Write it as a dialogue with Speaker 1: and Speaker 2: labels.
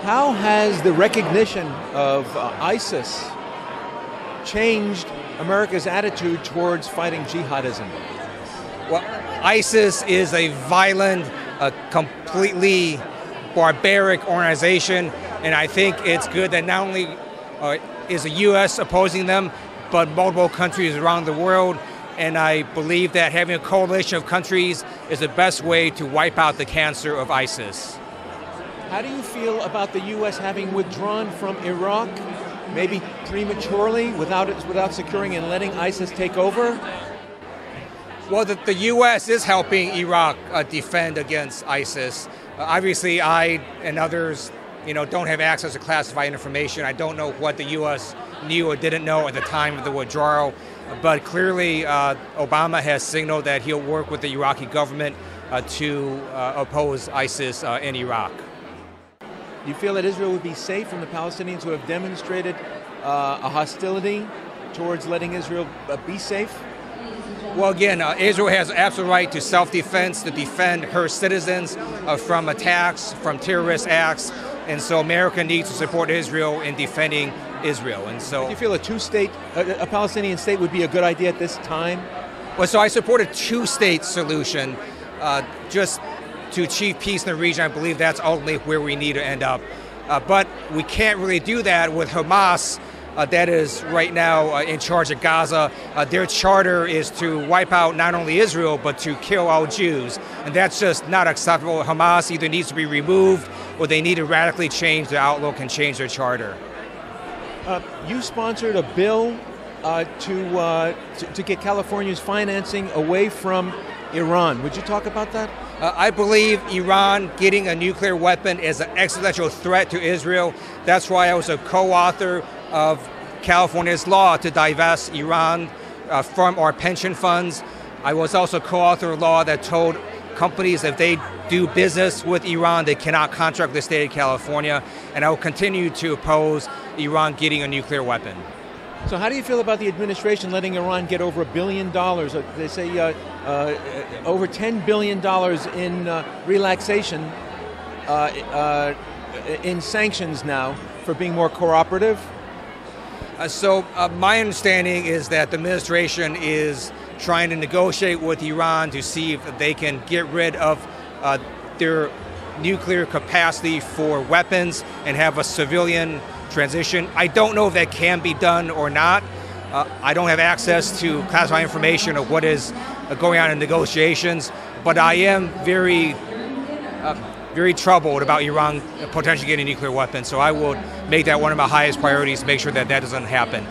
Speaker 1: How has the recognition of ISIS changed America's attitude towards fighting jihadism?
Speaker 2: Well, ISIS is a violent, completely barbaric organization, and I think it's good that not only is the U.S. opposing them, but multiple countries around the world. And I believe that having a coalition of countries is the best way to wipe out the cancer of ISIS.
Speaker 1: How do you feel about the U.S. having withdrawn from Iraq, maybe prematurely, without securing and letting ISIS take over?
Speaker 2: Well, the U.S. is helping Iraq defend against ISIS. Obviously, I and others, don't have access to classified information. I don't know what the U.S. knew or didn't know at the time of the withdrawal. But clearly, Obama has signaled that he'll work with the Iraqi government to oppose ISIS in Iraq.
Speaker 1: Do you feel that Israel would be safe from the Palestinians who have demonstrated a hostility towards letting Israel be safe?
Speaker 2: Well, again, Israel has absolute right to self-defense, to defend her citizens from attacks, from terrorist acts, and so America needs to support Israel in defending Israel. And so,
Speaker 1: do you feel a Palestinian state would be a good idea at this time?
Speaker 2: Well, so I support a two-state solution, just to achieve peace in the region. I believe that's ultimately where we need to end up. But we can't really do that with Hamas, that is right now in charge of Gaza. Their charter is to wipe out not only Israel, but to kill all Jews. And that's just not acceptable. Hamas either needs to be removed or they need to radically change their outlook and change their charter.
Speaker 1: You sponsored a bill to get California's financing away from Iran. Would you talk about that?
Speaker 2: I believe Iran getting a nuclear weapon is an existential threat to Israel. That's why I was a co-author of California's law to divest Iran from our pension funds. I was also co-author of a law that told companies if they do business with Iran, they cannot contract with the state of California. And I will continue to oppose Iran getting a nuclear weapon.
Speaker 1: So how do you feel about the administration letting Iran get over $1 billion? They say over $10 billion in relaxation in sanctions now for being more cooperative?
Speaker 2: So my understanding is that the administration is trying to negotiate with Iran to see if they can get rid of their nuclear capacity for weapons and have a civilian transition. I don't know if that can be done or not. I don't have access to classified information of what is going on in negotiations, but I am very troubled about Iran potentially getting a nuclear weapon. So I will make that one of my highest priorities to make sure that that doesn't happen.